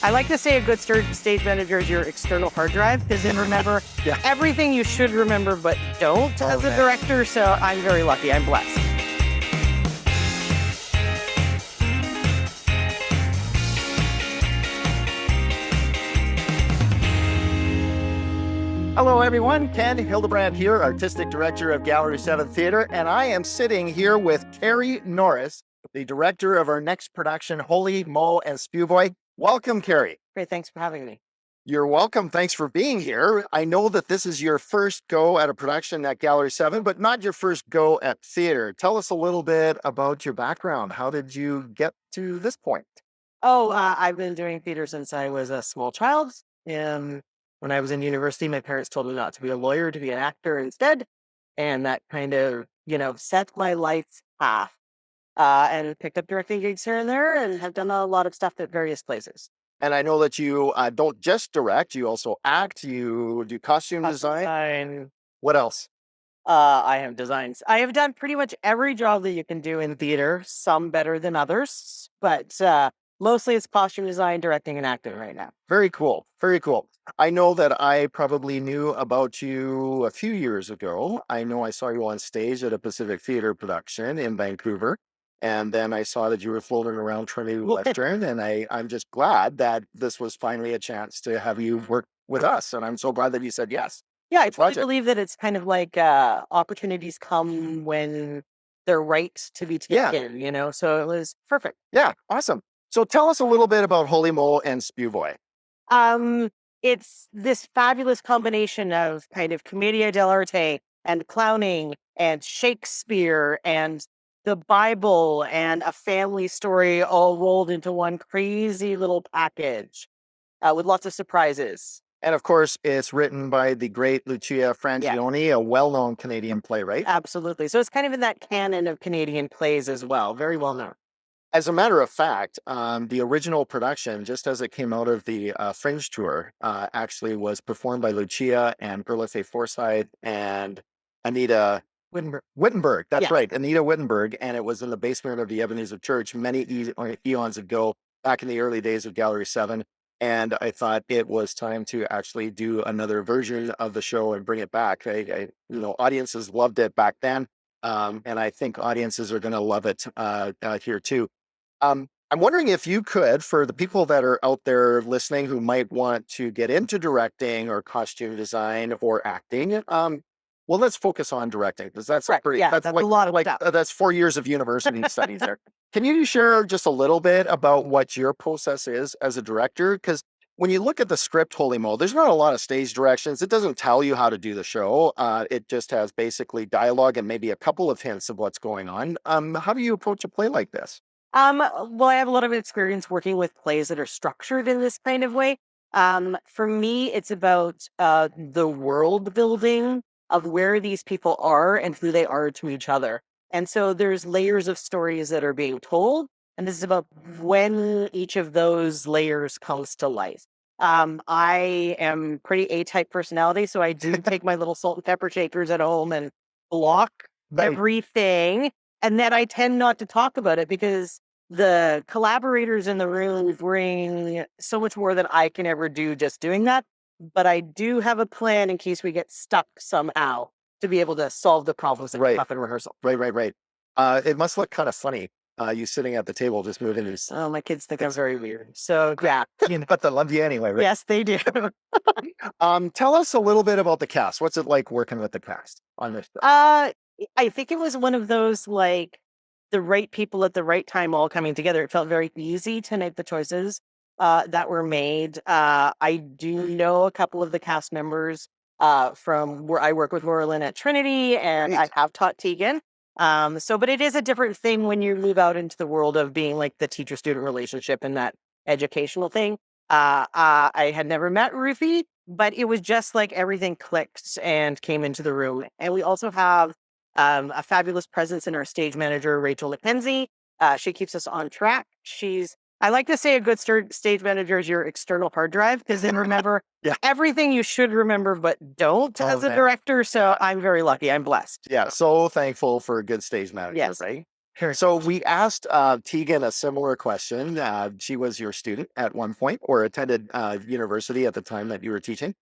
I like to say a good stage manager is your external hard drive because they remember everything you should remember but don't as a director. So I'm very lucky. I'm blessed. Hello, everyone. Ken Hildebrand here, Artistic Director of Gallery 7 Theatre, and I am sitting here with Kerri Norris, the director of our next production, Holy Mo Spew Boy. Welcome, Kerri. Great. Thanks for having me. You're welcome. Thanks for being here. I know that this is your first go at a production at Gallery 7, but not your first go at theater. Tell us a little bit about your background. How did you get to this point? I've been doing theater since I was a small child. And when I was in university, my parents told me not to be a lawyer, to be an actor instead. And that kind of, set my life's path. And picked up directing gigs here and there and have done a lot of stuff at various places. And I know that you don't just direct, you also act, you do costume design. What else? I have designs. I have done pretty much every job that you can do in theater, some better than others, but mostly it's costume design, directing, and acting right now. Very cool. Very cool. I know that I probably knew about you a few years ago. I know I saw you on stage at a Pacific Theatre production in Vancouver. And then I saw that you were floating around Trinity Western, and I'm just glad that this was finally a chance to have you work with us. And I'm so glad that you said yes. Yeah, I truly believe that it's kind of like opportunities come when they're right to be taken, so it was perfect. Yeah, awesome. So tell us a little bit about Holy Mo Spew Boy. It's this fabulous combination of kind of commedia dell'arte and clowning and Shakespeare and the Bible and a family story all rolled into one crazy little package with lots of surprises. And of course, it's written by the great Lucia Frangione, a well-known Canadian playwright. Absolutely. So it's kind of in that canon of Canadian plays as well. Very well known. As a matter of fact, the original production, just as it came out of the Fringe tour, actually was performed by Lucia and Perla Faye Forsyth and Anita Wittenberg. That's right, Anita Wittenberg. And it was in the basement of the Ebenezer Church many eons ago, back in the early days of Gallery 7. And I thought it was time to actually do another version of the show and bring it back. Audiences loved it back then. And I think audiences are going to love it here too. I'm wondering if you could, for the people that are out there listening who might want to get into directing or costume design or acting, well, let's focus on directing because that's pretty. Yeah, that's like, a lot of stuff. That's 4 years of university studies there. Can you share just a little bit about what your process is as a director? Because when you look at the script, Holy Mo, there's not a lot of stage directions. It doesn't tell you how to do the show. It just has basically dialogue and maybe a couple of hints of what's going on. How do you approach a play like this? Well, I have a lot of experience working with plays that are structured in this kind of way. For me, it's about the world building of where these people are and who they are to each other. And so there's layers of stories that are being told. And this is about when each of those layers comes to life. I am pretty A-type personality, so I do take my little salt and pepper shakers at home and block everything. And then I tend not to talk about it because the collaborators in the room bring so much more than I can ever do just doing that. But I do have a plan in case we get stuck somehow to be able to solve the problems that come up in rehearsal. Right. It must look kind of funny. You sitting at the table just moving this. Oh, my kids think I'm very weird. So yeah, but they love you anyway, right? Yes, they do. Tell us a little bit about the cast. What's it like working with the cast on this? I think it was one of those like the right people at the right time all coming together. It felt very easy to make the choices that were made. I do know a couple of the cast members from where I work with Merlin at Trinity, and I have taught Teagan. But it is a different thing when you move out into the world of being like the teacher-student relationship and that educational thing. I had never met Ruthie, but it was just like everything clicked and came into the room. And we also have a fabulous presence in our stage manager, Rachel McKenzie. She keeps us on track. I like to say a good stage manager is your external hard drive because they remember everything you should remember but don't as a director. So I'm very lucky. I'm blessed. Yeah, so thankful for a good stage manager, right? So we asked Teagan a similar question. She was your student at one point or attended university at the time that you were teaching.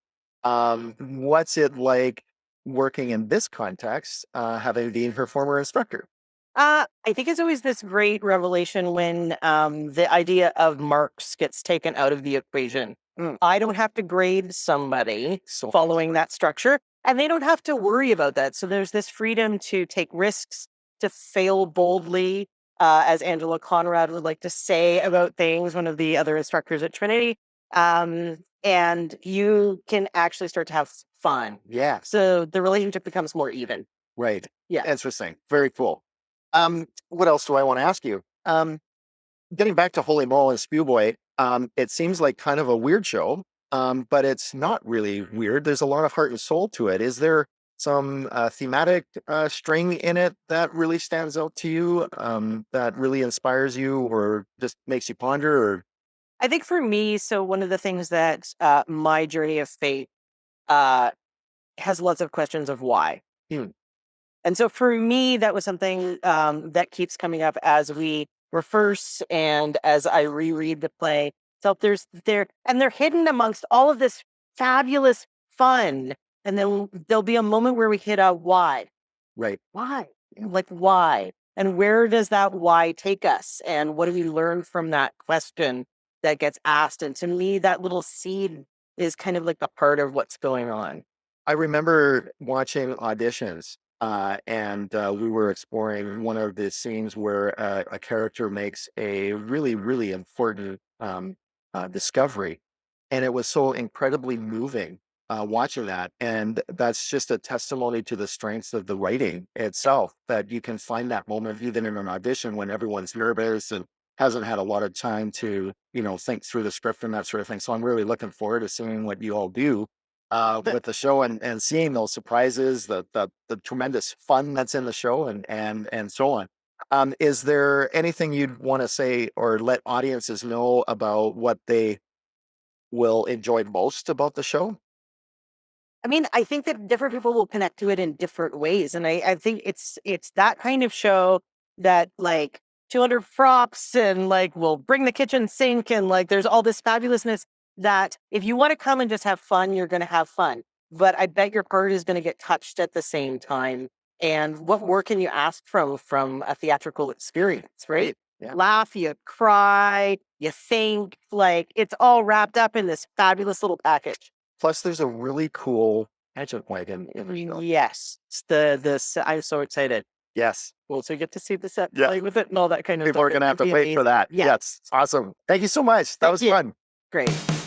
What's it like working in this context, having been her former instructor? I think it's always this great revelation when the idea of marks gets taken out of the equation. Mm. I don't have to grade somebody So following that structure, and they don't have to worry about that. So there's this freedom to take risks, to fail boldly, as Angela Conrad would like to say about things, one of the other instructors at Trinity. And you can actually start to have fun. yeah, So the relationship becomes more even. right. Yeah. Interesting. Very cool. What else do I want to ask you? Getting back to Holy Mo Spew Boy, it seems like kind of a weird show, but it's not really weird. There's a lot of heart and soul to it. Is there some thematic string in it that really stands out to you, that really inspires you or just makes you ponder? Or I think for me, so one of the things that my journey of faith uh, has lots of questions of why. Hmm, And so for me, that was something that keeps coming up as we rehearse and as I reread the play. So they're hidden amongst all of this fabulous fun. And then there'll be a moment where we hit a why. right. Why? Like why? And where does that why take us? And what do we learn from that question that gets asked? And to me, that little seed is kind of like a part of what's going on. I remember watching auditions, and we were exploring one of the scenes where a character makes a really, really important discovery. And it was so incredibly moving watching that. And that's just a testimony to the strengths of the writing itself, that you can find that moment even in an audition when everyone's nervous and hasn't had a lot of time to, think through the script and that sort of thing. So I'm really looking forward to seeing what you all do with the show and seeing those surprises, the tremendous fun that's in the show and so on. Is there anything you'd want to say or let audiences know about what they will enjoy most about the show? I mean, I think that different people will connect to it in different ways. And I think it's that kind of show that like 200 props and like will bring the kitchen sink and like there's all this fabulousness that if you want to come and just have fun, you're going to have fun. But I bet your heart is going to get touched at the same time. And what more can you ask from a theatrical experience, right? Yeah. Laugh, you cry, you think, like it's all wrapped up in this fabulous little package. Plus, there's a really cool pageant wagon. Yes, I'm so excited. Yes. Well, so you get to see the set Yeah. play with it and all that kind of People stuff. are going to have It'll to be wait for amazing. that. Yeah, Yes. Awesome. Thank you so much. That thank was you. fun. Great.